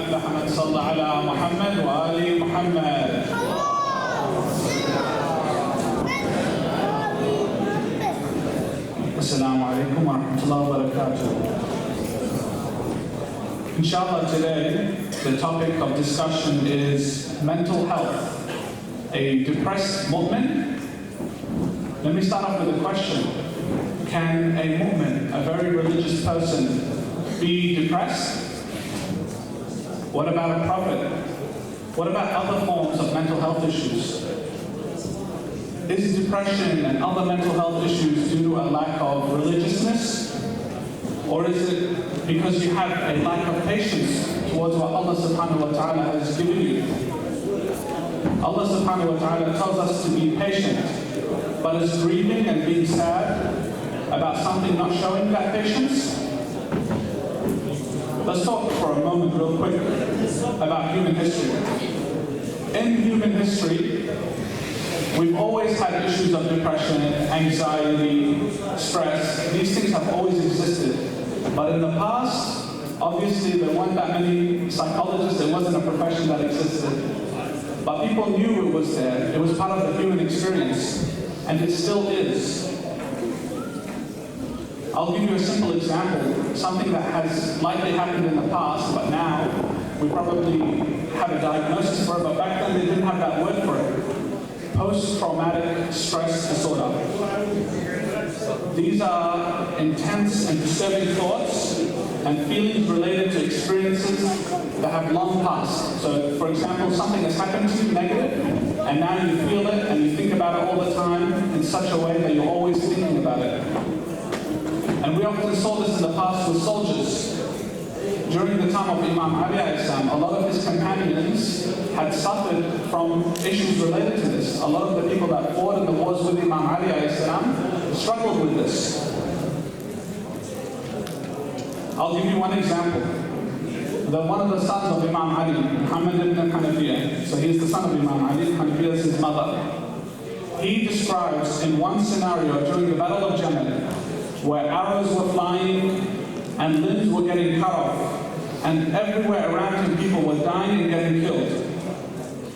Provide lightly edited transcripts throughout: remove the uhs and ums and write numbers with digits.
أفلح من صلى على محمد وآل محمد. Assalamu alaikum wa rahmatullahi wa barakatuh. Inshallah, today the topic of discussion is mental health. A depressed mu'min? Let me start off with a question. Can a mu'min, a very religious person, be depressed? What about a prophet? What about other forms of mental health issues? Is depression and other mental health issues due to a lack of religiousness? Or is it because you have a lack of patience towards what Allah subhanahu wa ta'ala has given you? Allah subhanahu wa ta'ala tells us to be patient, but is grieving and being sad about something not showing that patience? Let's talk for a moment real quick about human history. In human history, we've always had issues of depression, anxiety, stress. These things have always existed. But in the past, obviously there weren't that many psychologists, there wasn't a profession that existed. But people knew it was there. It was part of the human experience, and it still is. I'll give you a simple example, something that has likely happened in the past, but now we probably have a diagnosis for it, but back then they didn't have that word for it. Post-traumatic stress disorder. These are intense and disturbing thoughts and feelings related to experiences that have long passed. So, for example, something has happened to you negative, and now you feel it and you think about it all the time in such a way that you're always thinking about it. And we often saw this in the past with soldiers. During the time of Imam Ali alayhi salam, a lot of his companions had suffered from issues related to this. A lot of the people that fought in the wars with Imam Ali alayhi salam struggled with this. I'll give you one example. One of the sons of Imam Ali, Muhammad ibn Hanafiya, so he's the son of Imam Ali, Hanafiya is his mother. He describes in one scenario during the Battle of Jamal, where arrows were flying and limbs were getting cut off, and everywhere around him people were dying and getting killed.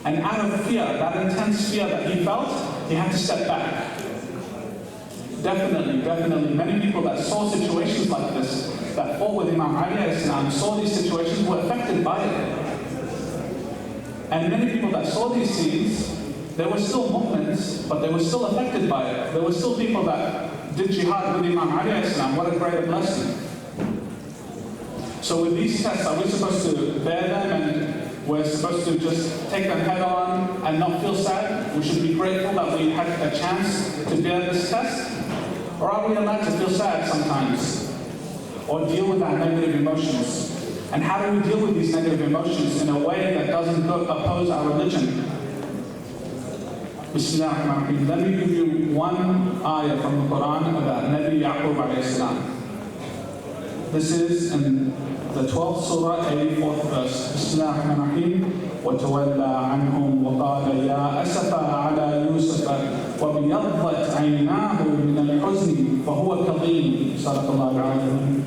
And out of fear, that intense fear that he felt, he had to step back. Definitely, many people that saw situations like this, that fought with Imam Ali alayhi salam, saw these situations, were affected by it. And many people that saw these scenes, there were still mu'mins, but they were still affected by it. There were still people that did jihad with Imam Ali alayhi salam. What a great blessing. So with these tests, are we supposed to bear them and we're supposed to just take them head on and not feel sad? We should be grateful that we had a chance to bear this test? Or are we allowed to feel sad sometimes? Or deal with our negative emotions? And how do we deal with these negative emotions in a way that doesn't oppose our religion? Bismillahirrahmanirrahim. Let me give you one ayah from the Quran about Nabi Yaqub alayhi salam. This is in the 12th surah, 84th verse. Bismillahirrahmanirrahim. وَتَوَلَّى عَنْهُمْ وَقَالَ يَا أَسَفَى عَلَى يُوسُفَ وَابْيَضَّتْ عَيْنَاهُ مِنَ الْحُزْنِ فَهُوَ كَظِيمٌ. صدق الله العظيم.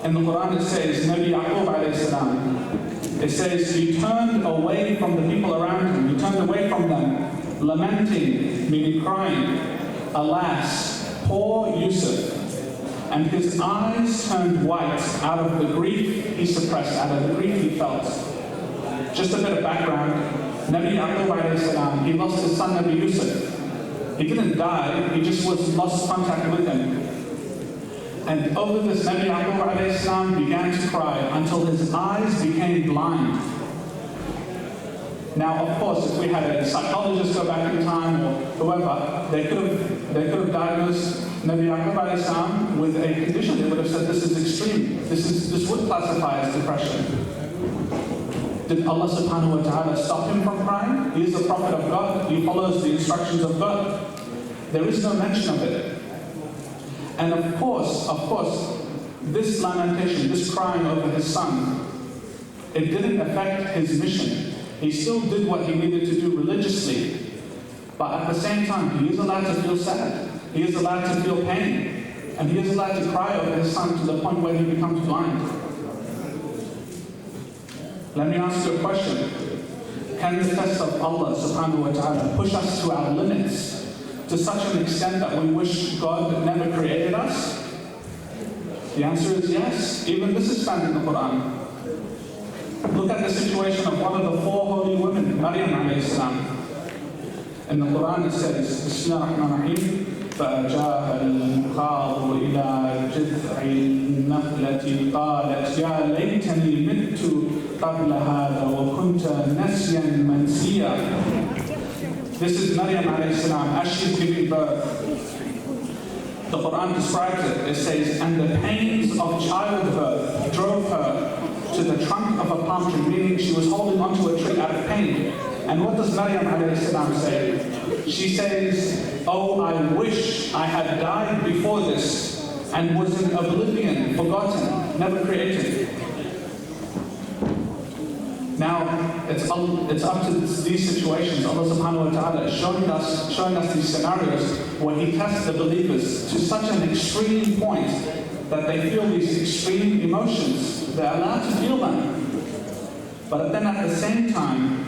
In the Quran it says, Nabi Yaqub alayhi salam, it says he turned away from the people around him, he turned away from them, lamenting, meaning crying, alas, poor Yusuf. And his eyes turned white out of the grief he suppressed, out of the grief he felt. Just a bit of background, Nabi Yaqub alayhi salam, he lost his son Nabi Yusuf. He didn't die, he just lost contact with him. And over this, Nabi Yaqub alayhi salam began to cry until his eyes became blind. Now, of course, if we had a psychologist go back in time or whoever, they could have diagnosed Nabi Yaqub alayhi salam with a condition. They would have said this is extreme. This would classify as depression. Did Allah subhanahu wa ta'ala stop him from crying? He is a prophet of God. He follows the instructions of God. There is no mention of it. And of course, this lamentation, this crying over his son, it didn't affect his mission. He still did what he needed to do religiously. But at the same time, he is allowed to feel sad. He is allowed to feel pain. And he is allowed to cry over his son to the point where he becomes blind. Let me ask you a question. Can the test of Allah subhanahu wa ta'ala push us to our limits to such an extent that we wish God never created us? The answer is yes. Even this is found in the Quran. Look at the situation of one of the four holy women, Maryam alayhi salam. In the Quran it says, Bismillah ar-Rahman ar-Rahim, فَأَجَاءَ الْمُخَاضُ إِلَى جِذْعِ النَّخْلَةِ قَالَتْ يَا لَيْتَنِي مِتُّ قَبْلَ هَذَا وَكُنْتَ نَسْيًا مَنْسِيًّا. This is Maryam alayhi salam as she's giving birth. The Quran describes it. It says, and the pains of childbirth drove her to the trunk of a palm tree, meaning she was holding onto a tree out of pain. And what does Maryam alayhi salam say? She says, oh, I wish I had died before this and was in oblivion, forgotten, never created. Now, it's up to these situations. Allah subhanahu wa ta'ala is showing us these scenarios where He tests the believers to such an extreme point that they feel these extreme emotions. They're allowed to feel them. But then at the same time,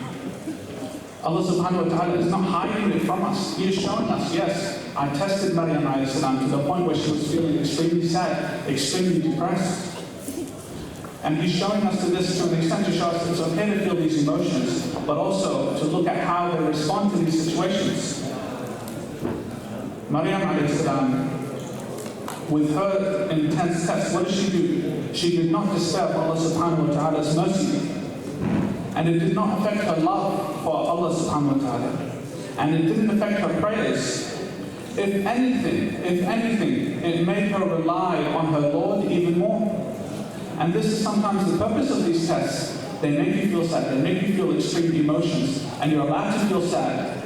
Allah subhanahu wa ta'ala is not hiding it from us. He is showing us, yes, I tested Maryam alayhi salam to the point where she was feeling extremely sad, extremely depressed. And He's showing us to this to an extent to show us it's okay to feel these emotions, but also to look at how they respond to these situations. Maryam alayhi salam, with her intense test, what did she do? She did not despair of Allah subhanahu wa ta'ala's mercy. And it did not affect her love for Allah subhanahu wa ta'ala. And it didn't affect her prayers. If anything, it made her rely on her Lord even more. And this is sometimes the purpose of these tests. They make you feel sad, they make you feel extreme emotions, and you're allowed to feel sad.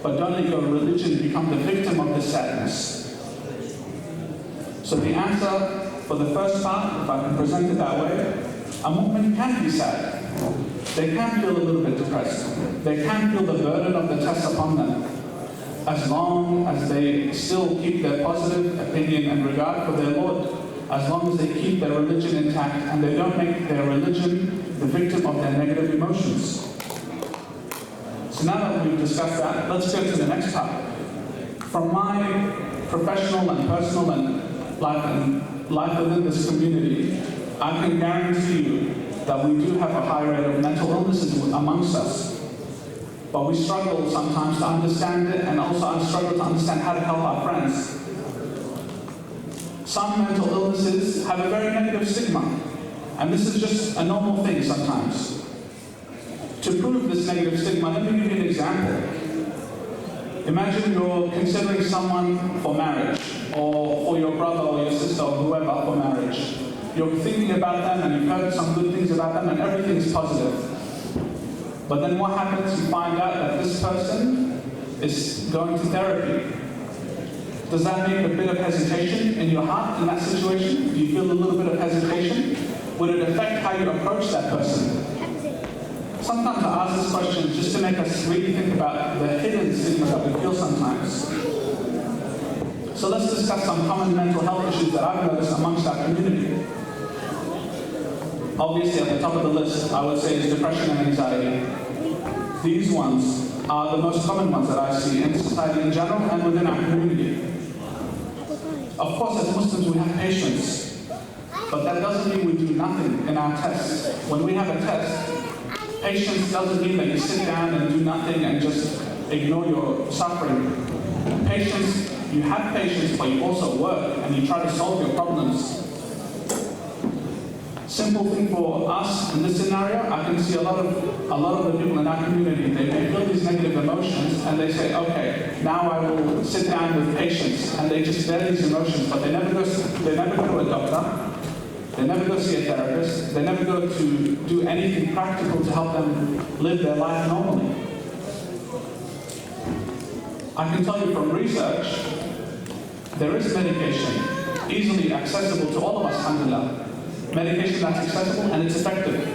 But don't let your religion become the victim of this sadness. So the answer for the first part, if I can present it that way, a mu'min can be sad. They can feel a little bit depressed. They can feel the burden of the test upon them. As long as they still keep their positive opinion and regard for their Lord, as long as they keep their religion intact and they don't make their religion the victim of their negative emotions. So now that we've discussed that, let's go to the next part. From my professional and personal and life within this community, I can guarantee you that we do have a high rate of mental illnesses amongst us. But we struggle sometimes to understand it, and also I struggle to understand how to help our friends. Some mental illnesses have a very negative stigma, and this is just a normal thing sometimes. To prove this negative stigma, let me give you an example. Imagine you're considering someone for marriage, or for your brother or your sister or whoever for marriage. You're thinking about them and you've heard some good things about them and everything's positive. But then what happens? You find out that this person is going to therapy. Does that make a bit of hesitation in your heart in that situation? Do you feel a little bit of hesitation? Would it affect how you approach that person? Sometimes I ask this question just to make us really think about the hidden stigma that we feel sometimes. So let's discuss some common mental health issues that I've noticed amongst our community. Obviously, at the top of the list, I would say is depression and anxiety. These ones are the most common ones that I see in society in general and within our community. Of course, as Muslims, we have patience, but that doesn't mean we do nothing in our tests. When we have a test, patience doesn't mean that you sit down and do nothing and just ignore your suffering. Patience, you have patience, but you also work and you try to solve your problems. Simple thing for us in this scenario, I can see a lot of the people in our community, they feel these negative emotions and they say, okay, now I will sit down with patience, and they just bear these emotions, but they never go to a doctor, they never go see a therapist, they never go to do anything practical to help them live their life normally. I can tell you from research, there is medication easily accessible to all of us, alhamdulillah. Medication that's accessible and it's effective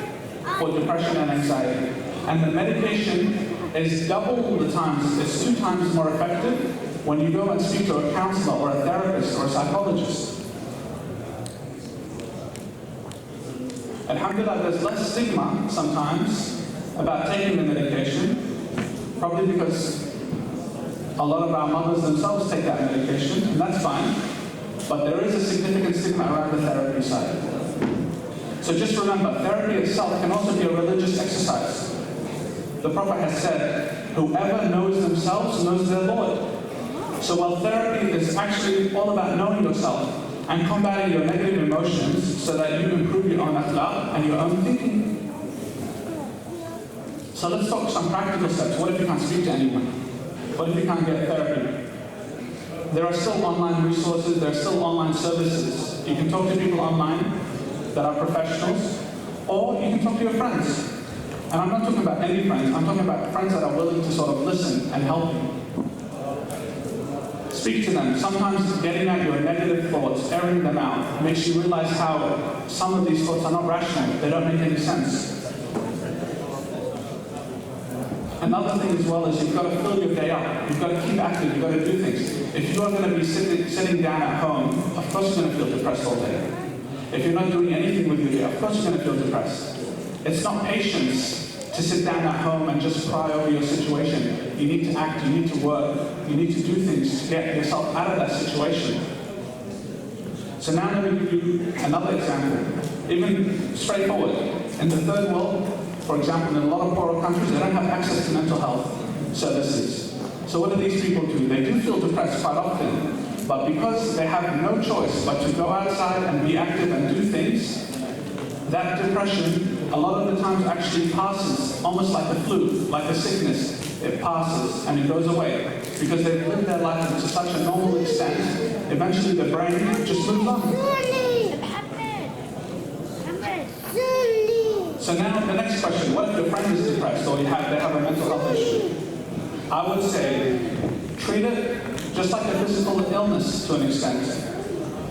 for depression and anxiety. And the medication is double the times, it's 2 times more effective when you go and speak to a counselor or a therapist or a psychologist. Alhamdulillah, there's less stigma sometimes about taking the medication, probably because a lot of our mothers themselves take that medication, and that's fine, but there is a significant stigma around the therapy side. So just remember, therapy itself can also be a religious exercise. The Prophet has said, whoever knows themselves knows their Lord. So while therapy is actually all about knowing yourself and combating your negative emotions so that you improve your own akhlaq and your own thinking. So let's talk some practical steps. What if you can't speak to anyone? What if you can't get therapy? There are still online resources, there are still online services. You can talk to people online that are professionals, or you can talk to your friends. And I'm not talking about any friends, I'm talking about friends that are willing to sort of listen and help you. Speak to them. Sometimes getting at your negative thoughts, airing them out, makes you realize how some of these thoughts are not rational, they don't make any sense. Another thing as well is you've got to fill your day up. You've got to keep active, you've got to do things. If you are going to be sitting down at home, of course you're going to feel depressed all day. If you're not doing anything with your day, of course you're going to feel depressed. It's not patience to sit down at home and just cry over your situation. You need to act, you need to work, you need to do things to get yourself out of that situation. So now let me give you another example, even straightforward. In the third world, for example, in a lot of poorer countries, they don't have access to mental health services. So what do these people do? They do feel depressed quite often, but because they have no choice but to go outside and be active and do things, that depression a lot of the times actually passes, almost like a flu, like a sickness. It passes and it goes away. Because they've lived their life to such a normal extent, eventually the brain just moves on. So now the next question, what if your friend is depressed or they have a mental health issue? I would say, treat it just like a physical illness to an extent.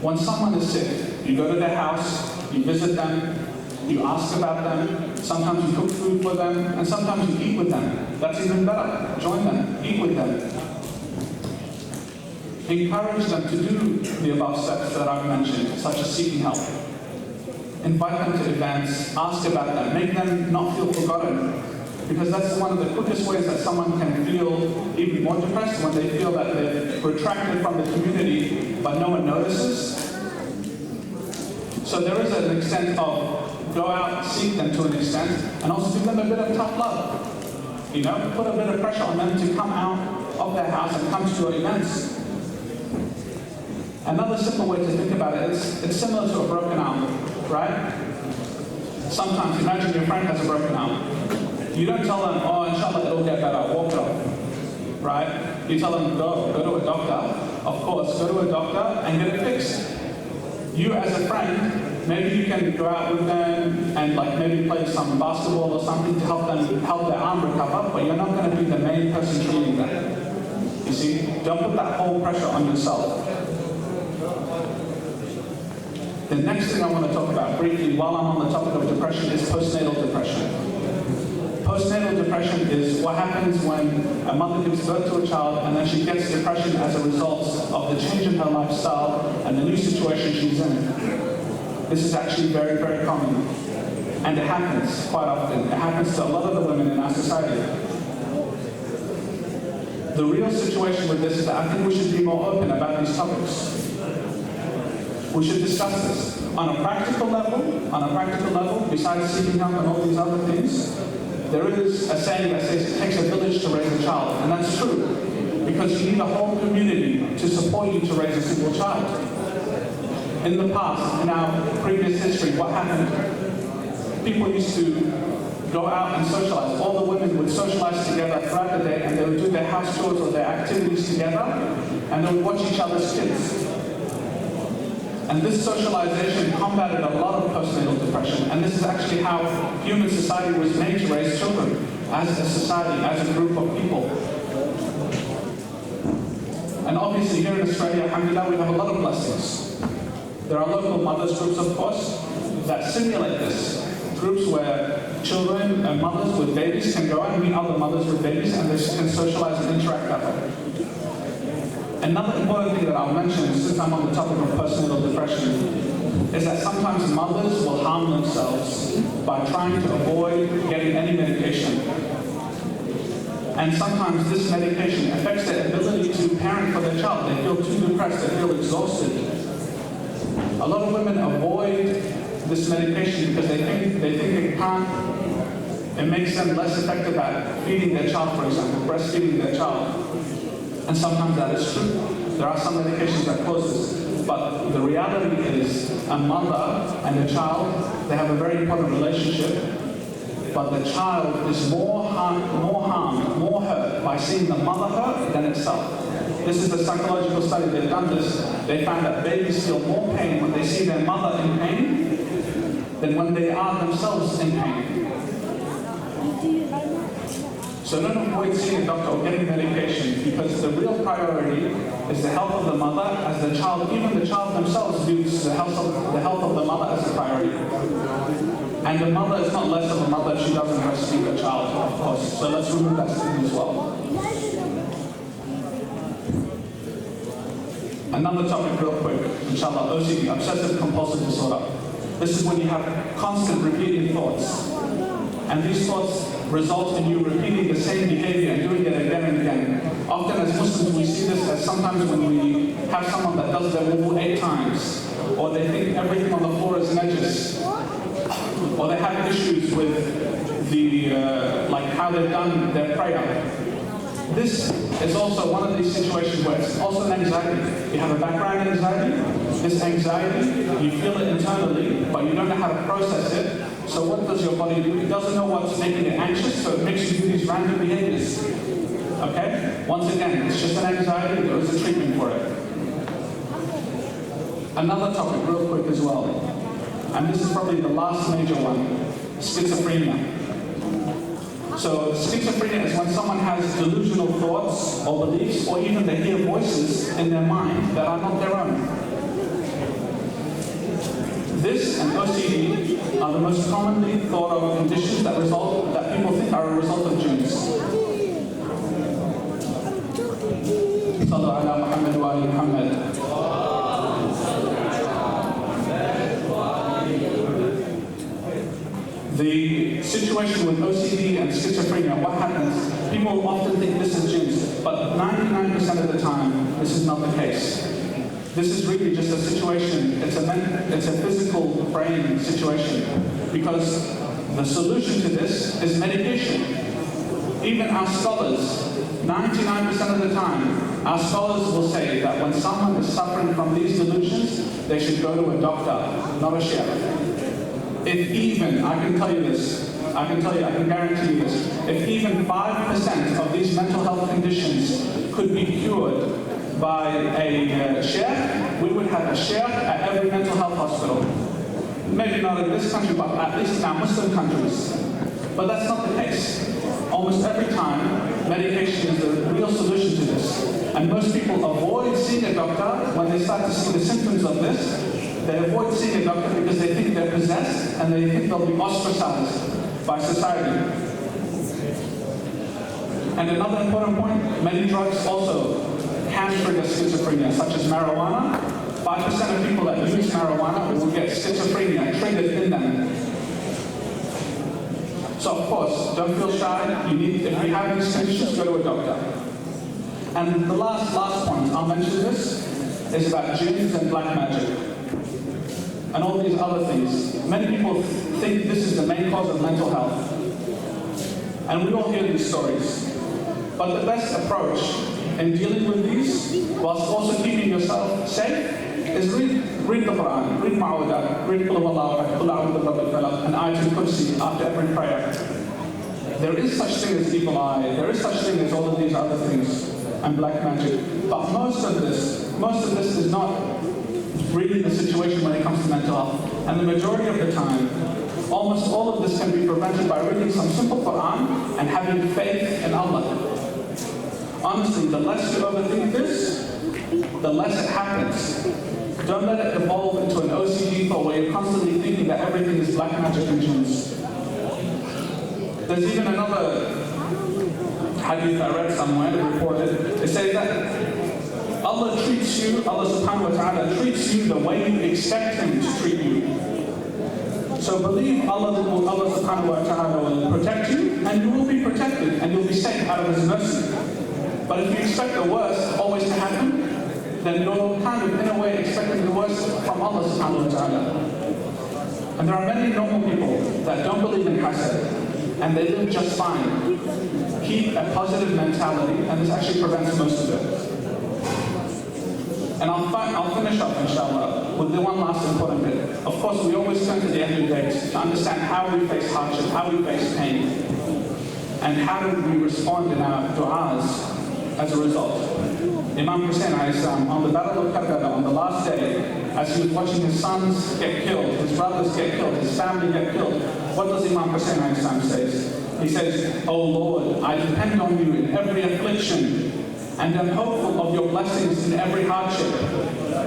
When someone is sick, you go to their house, you visit them, you ask about them, sometimes you cook food for them, and sometimes you eat with them. That's even better. Join them, eat with them. Encourage them to do the above steps that I've mentioned, such as seeking help. Invite them to events, ask about them, make them not feel forgotten. Because that's one of the quickest ways that someone can feel even more depressed, when they feel that they're retracted from the community, but no one notices. So there is an extent of go out, seek them to an extent, and also give them a bit of tough love. You know, put a bit of pressure on them to come out of their house and come to your events. Another simple way to think about it is, it's similar to a broken arm, right? Sometimes, imagine your friend has a broken arm. You don't tell them, oh, inshallah, it'll get better, walk it off, right? You tell them, go to a doctor. Of course, go to a doctor and get it fixed. You as a friend, maybe you can go out with them and like maybe play some basketball or something to help their arm recover, but you're not going to be the main person treating them. You see, don't put that whole pressure on yourself. The next thing I want to talk about briefly while I'm on the topic of depression is postnatal depression. Postnatal depression is what happens when a mother gives birth to a child and then she gets depression as a result of the change in her lifestyle and the new situation she's in. This is actually very, very common. And it happens quite often. It happens to a lot of the women in our society. The real situation with this is that I think we should be more open about these topics. We should discuss this on a practical level, besides seeking help and all these other things. There is a saying that says it takes a village to raise a child, and that's true, because you need a whole community to support you to raise a single child. In the past, in our previous history, what happened? People used to go out and socialize. All the women would socialize together throughout the day, and they would do their house chores or their activities together, and they would watch each other's kids. And this socialization combated a lot of postnatal depression, and this is actually how human society was made to raise children, as a society, as a group of people. And obviously here in Australia, alhamdulillah, we have a lot of blessings. There are local mothers groups, of course, that simulate this. Groups where children and mothers with babies can go and meet other mothers with babies, and they can socialize and interact that way. Another important thing that I'll mention, since I'm on the topic of postnatal depression, is that sometimes mothers will harm themselves by trying to avoid getting any medication. And sometimes this medication affects their ability to parent for their child. They feel too depressed, they feel exhausted. A lot of women avoid this medication because they think they can't. It makes them less effective at feeding their child, for example, breastfeeding their child. And sometimes that is true. There are some medications that cause this. But the reality is a mother and a child, they have a very important relationship. But the child is more harmed, more hurt by seeing the mother hurt than itself. This is the psychological study. They've done this. They found that babies feel more pain when they see their mother in pain than when they are themselves in pain. So don't avoid seeing a doctor or getting medication, because the real priority is the health of the mother, as the child, even the child themselves views the health of the mother as a priority. And the mother is not less of a mother if she doesn't breastfeed the child, of course. So let's remove that stigma as well. Another topic real quick, inshallah, OCD, obsessive compulsive disorder. This is when you have constant repeating thoughts. And these thoughts result in you repeating the same behavior and doing it again and again. Often as Muslims, we see this as sometimes when we have someone that does their wudu 8 times, or they think everything on the floor is najis, or they have issues with the like how they've done their prayer. This is also one of these situations where it's also an anxiety. You have a background anxiety. This anxiety, you feel it internally, but you don't know how to process it. So what does your body do? It doesn't know what's making it anxious, so it makes you do these random behaviors. Okay? Once again, it's just an anxiety. There is a treatment for it. Another topic, real quick as well, and this is probably the last major one, schizophrenia. So schizophrenia is when someone has delusional thoughts or beliefs, or even they hear voices in their mind that are not their own. This and OCD are the most commonly thought of conditions that people think are a result of jinns. Sallu ala Muhammad wa ali Muhammad. The situation with OCD and schizophrenia, what happens? People often think this is jinns, but 99% of the time, this is not the case. This is really just a situation, it's a physical brain situation, because the solution to this is medication. Even our scholars, 99% of the time, our scholars will say that when someone is suffering from these delusions, they should go to a doctor, not a sheikh. If even, I can guarantee you this, if even 5% of these mental health conditions could be cured by a sheikh, we would have a sheikh at every mental health hospital. Maybe not in this country, but at least in our Muslim countries. But that's not the case. Almost every time, medication is the real solution to this. And most people avoid seeing a doctor when they start to see the symptoms of this. They avoid seeing a doctor because they think they're possessed and they think they'll be ostracized by society. And another important point, many drugs also can trigger schizophrenia, such as marijuana. 5% of people that use marijuana will get schizophrenia triggered in them. So of course, don't feel shy. If you have these conditions, go to a doctor. And the last point, I'll mention this, is about jinns and black magic. And all these other things. Many people think this is the main cause of mental health. And we all hear these stories. But the best approach in dealing with these, whilst also keeping yourself safe, is read the Quran, read Ma'udah, read Qul Huwallahu, Qul A'udhu Birabbil Falaq, and Ayatul Kursi after every prayer. There is such thing as evil eye, there is such thing as all of these other things, and black magic. But most of this is not really the situation when it comes to mental health. And the majority of the time, almost all of this can be prevented by reading some simple Quran and having faith in Allah. Honestly, the less you overthink this, the less it happens. Don't let it evolve into an OCD thought where you're constantly thinking that everything is black magic and jinns. There's even another hadith I read somewhere reported. It says that Allah treats you, Allah subhanahu wa ta'ala treats you the way you expect Him to treat you. So believe Allah subhanahu wa ta'ala will protect you, and you will be protected, and you'll be safe out of His mercy. But if you expect the worst always to happen, then you're kind of in a way expecting the worst from Allah subhanahu wa ta'ala. And there are many normal people that don't believe in hasad, and they live just fine. Keep a positive mentality, and this actually prevents most of it. And I'll finish up, inshallah, with the one last important bit. Of course, we always turn to the Ahlul Bayt to understand how we face hardship, how we face pain, and how do we respond in our du'as as a result. Imam Hussein on the Battle of Karbala, on the last day, as he was watching his sons get killed, his brothers get killed, his family get killed, what does Imam Hussein say? He says, "O Lord, I depend on you in every affliction, and am hopeful of your blessings in every hardship,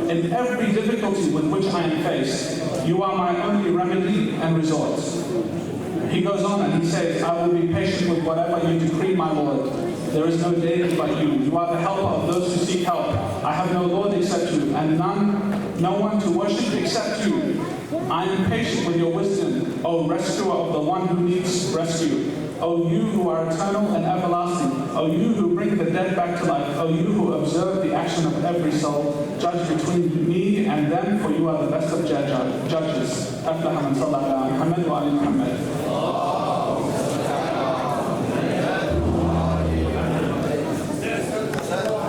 in every difficulty with which I am faced. You are my only remedy and resort." He goes on and he says, "I will be patient with whatever you decree, my Lord. There is no deity but you. You are the helper of those who seek help. I have no Lord except you, and no one to worship except you. I am patient with your wisdom, O rescuer of the one who needs rescue. O you who are eternal and everlasting. O you who bring the dead back to life. O you who observe the action of every soul. Judge between me and them, for you are the best of judges." أفلح من صلى على محمد وآل محمد.